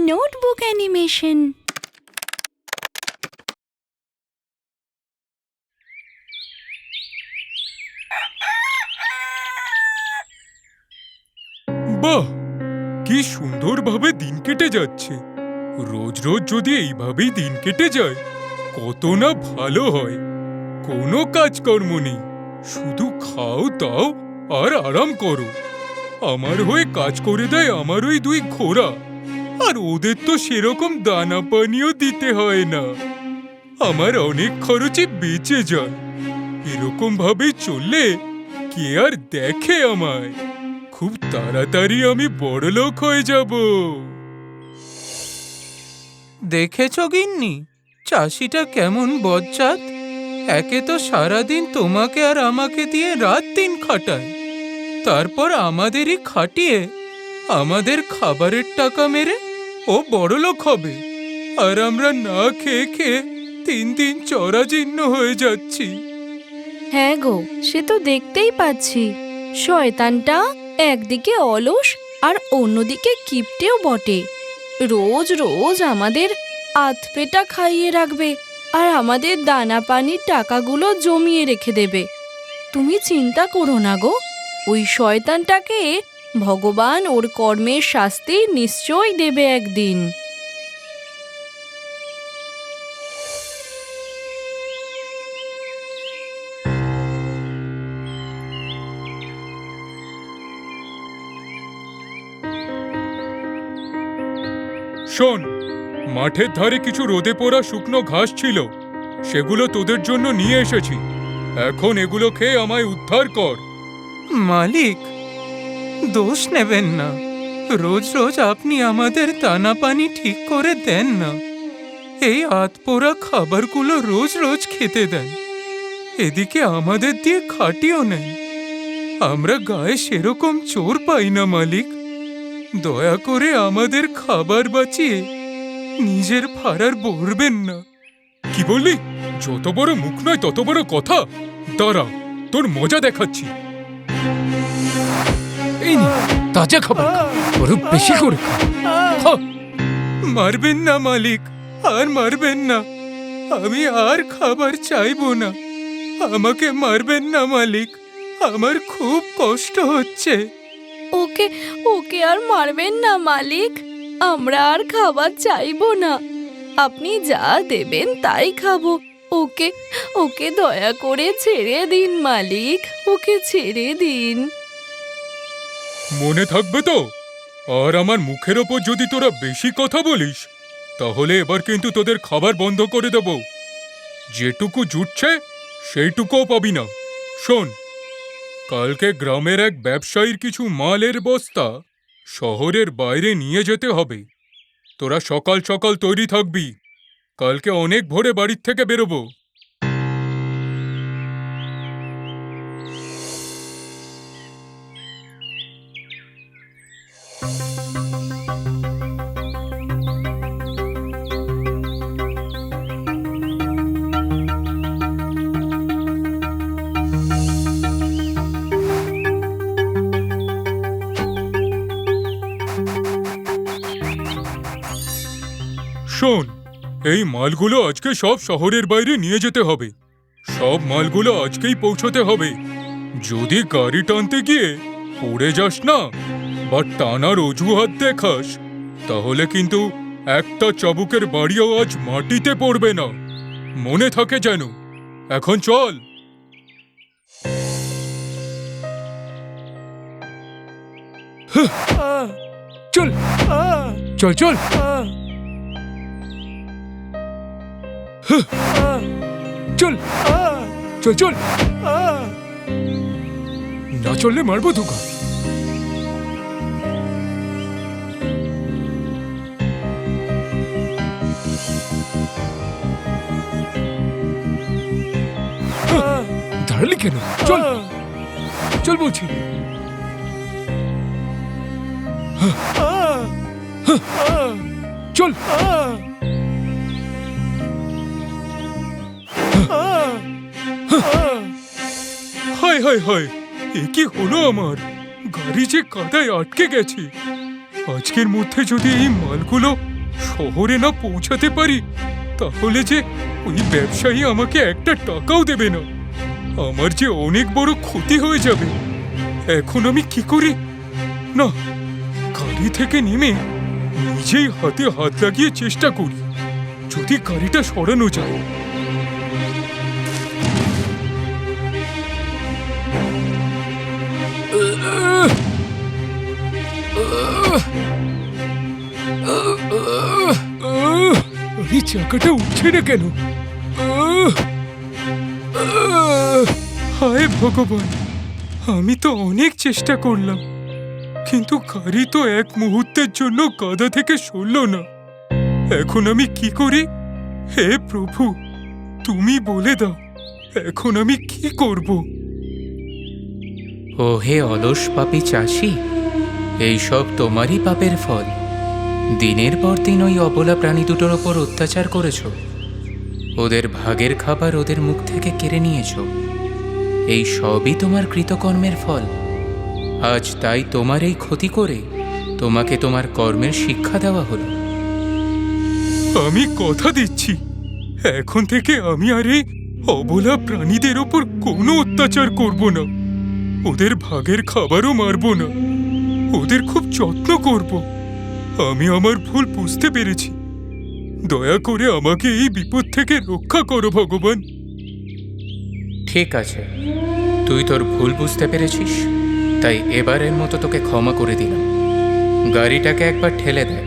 Notebook animation. বাহ, কি সুন্দরভাবে দিন কেটে যাচ্ছে। রোজ রোজ যদি এইভাবেই দিন কেটে যায় কত না ভালো হয়। কোনো কাজকর্ম নেই, শুধু খাও দাও আর আরাম করো। আমার হয়ে কাজ করে দেয় আমার ওই দুই ঘোড়া, আর ওদের তো সেরকম দানা পানিও দিতে হয় না। আমার অনেক খরচে বেঁচে যায়। এরকম ভাবে চললে কে আর দেখে আমায়? খুব তাড়াতাড়ি আমি বড়লোক হয়ে যাব। দেখেছো গিন্নি, চাষিটা কেমন বজ্জাত। একে তো সারাদিন তোমাকে আর আমাকে দিয়ে রাত দিন খাটায়, তারপর আমাদেরই খাটিয়ে আমাদের খাবারের টাকা মেরে ও বড়লোক হবে, আর আমরা না খেয়ে খেয়ে দিন দিন চরাজীর্ণ হয়ে যাচ্ছি। হ্যাঁ গো, সে তো দেখতেই পাচ্ছি। শয়তানটা একদিকে অলস আর অন্যদিকে কিপটেও বটে। রোজ রোজ আমাদের আধপেটা খাইয়ে রাখবে আর আমাদের দানা পানির টাকাগুলো জমিয়ে রেখে দেবে। তুমি চিন্তা করো না গো, ওই শয়তানটাকে ভগবান ওর কর্মের শাস্তি নিশ্চয়ই দেবে একদিন। শোন, মাঠের ধারে কিছু রোদে পোড়া শুকনো ঘাস ছিল, সেগুলো তোদের জন্য নিয়ে এসেছি। এখন এগুলো খেয়ে আমায় উদ্ধার কর। মালিক, দোষ নেবেন না। রোজ রোজ আপনি আমাদের দানা পানি ঠিক করে দেন না। এই আধপোড়া খাবারগুলো রোজ রোজ খেতে দেন, এদিকে আমাদের দিয়ে খাটিও নেন। আমরা গায়ে সেরকম চোর পাই না মালিক। দয়া করে আমাদের খাবার বাঁচিয়ে নিজের ফাড়ার ভরবেন না। কি বললি? যত বড় মুখ নয় তত বড় কথা। দাঁড়া, তোর মজা দেখাচ্ছি। এই নে, তাজা খাবার খা, বড় বেশি করে খা। মারবেন না মালিক, আর মারবেন না। আমি আর খাবার চাইবো না। আমাকে মারবেন না মালিক, আমার খুব কষ্ট হচ্ছে। ওকে ওকে আর মারবেন না মালিক, আমরা আর খাবার চাইবো না। আপনি যা দেবেন তাই খাবো। ওকে ওকে দয়া করে ছেড়ে দিন মালিক, ওকে ছেড়ে দিন। মনে থাকবে তো? আর আমার মুখের ওপর যদি তোরা বেশি কথা বলিস তাহলে এবার কিন্তু তোদের খাবার বন্ধ করে দেব। যেটুকু জুটছে সেইটুকুও পাবি না। শোন, কালকে গ্রামের এক ব্যবসায়ীর কিছু মালের বস্তা শহরের বাইরে নিয়ে যেতে হবে। তোরা সকাল সকাল তৈরি থাকবি, কালকে অনেক ভোরে বাড়ির থেকে বেরোবো। শোন, এই মালগুলো আজকে সব শহরের বাইরে নিয়ে যেতে হবে। সব মালগুলো আজকেই পৌঁছতে হবে। যদি গাড়ি টানতে গিয়ে পড়ে যাস না বা টানার অজুহাত দেখাস তাহলে কিন্তু একটা চাবুকের বাড়িও আজ মাটিতে পড়বে না। মনে থাকে যেন। এখন চল। চল চল চল। চল চল চল, না চললে মারবো তোকে। দাঁড়ালি কেন? চল চল বলছি। চল। হায় হায় হায়, এ কি হলো আমার? গাড়ি যে কাদায় আটকে গেছে। আজকের মধ্যে যদি এই মালগুলো শহরে না পৌঁছাতে পারি, তাহলে যে ওই ব্যবসায়ী আমাকে একটা টাকাও দেবে না। আমার যে অনেক বড় ক্ষতি হয়ে যাবে। এখন আমি কি করি? না, গাড়ি থেকে নেমে নিজেই হাতে হাত লাগিয়ে চেষ্টা করি, যদি গাড়িটা সরানো যায়। এই চাকাটা উঠছে না কেন? হায় ভগবান, আমি তো অনেক চেষ্টা করলাম, কিন্তু গাড়ি তো এক মুহূর্তের জন্য গাদা থেকে সরল না। এখন আমি কি করি? হে প্রভু, তুমি বলে দাও, এখন আমি কি করব? ও হে অলস পাপী চাষি, এইসব তোমারই পাপের ফল। দিনের পর দিন ওই অবলা প্রাণী দুটোর ওপর অত্যাচার করেছ, ওদের ভাগের খাবার ওদের মুখ থেকে কেড়ে নিয়েছ। এই সবই তোমার কৃতকর্মের ফল। আজ তাই তোমার এই ক্ষতি করে তোমাকে তোমার কর্মের শিক্ষা দেওয়া হলো। আমি কথা দিচ্ছি, এখন থেকে আমি আর এই অবলা প্রাণীদের ওপর কোনো অত্যাচার করব না। ওদের ভাগের খাবারও মারব না, ওদের খুব যত্ন করব। আমি আমার ভুল বুঝতে পেরেছি। দয়া করে আমাকে এই বিপদ থেকে রক্ষা করো ভগবান। ঠিক আছে, তুই তোর ভুল বুঝতে পেরেছিস, তাই এবারের মতো তোকে ক্ষমা করে দিলাম। গাড়িটাকে একবার ঠেলে দেখ,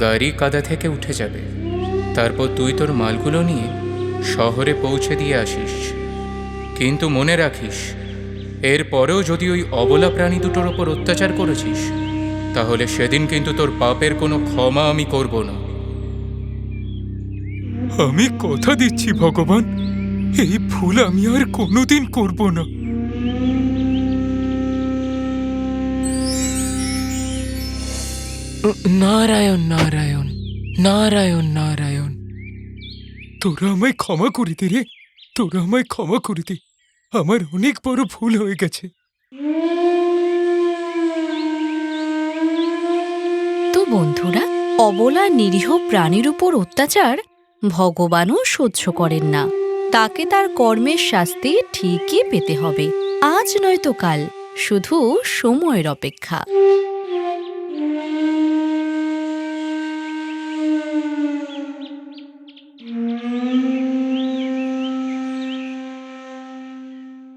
গাড়ি কাদা থেকে উঠে যাবে। তারপর তুই তোর মালগুলো নিয়ে শহরে পৌঁছে দিয়ে আসিস। কিন্তু মনে রাখিস, এরপরেও যদি ওই অবলা প্রাণী দুটোর ওপর অত্যাচার করেছিস, তাহলে সেদিন কিন্তু তোর পাপের কোনো ক্ষমা আমি করব না। আমি কথা দিচ্ছি ভগবান, এই ভুল আমি আর কোনোদিন করব না। নারায়ণ নারায়ণ নারায়ণ নারায়ণ। তোরা আমায় ক্ষমা করে দে রে, তোরা আমায় ক্ষমা করে দে। আমার অনেক বড় ভুল হয়ে গেছে। তো বন্ধুরা, অবলা নিরীহ প্রাণীর উপর অত্যাচার ভগবানও সহ্য করেন না। তাকে তার কর্মের শাস্তি ঠিকই পেতে হবে, আজ নয়তো কাল, শুধু সময়ের অপেক্ষা।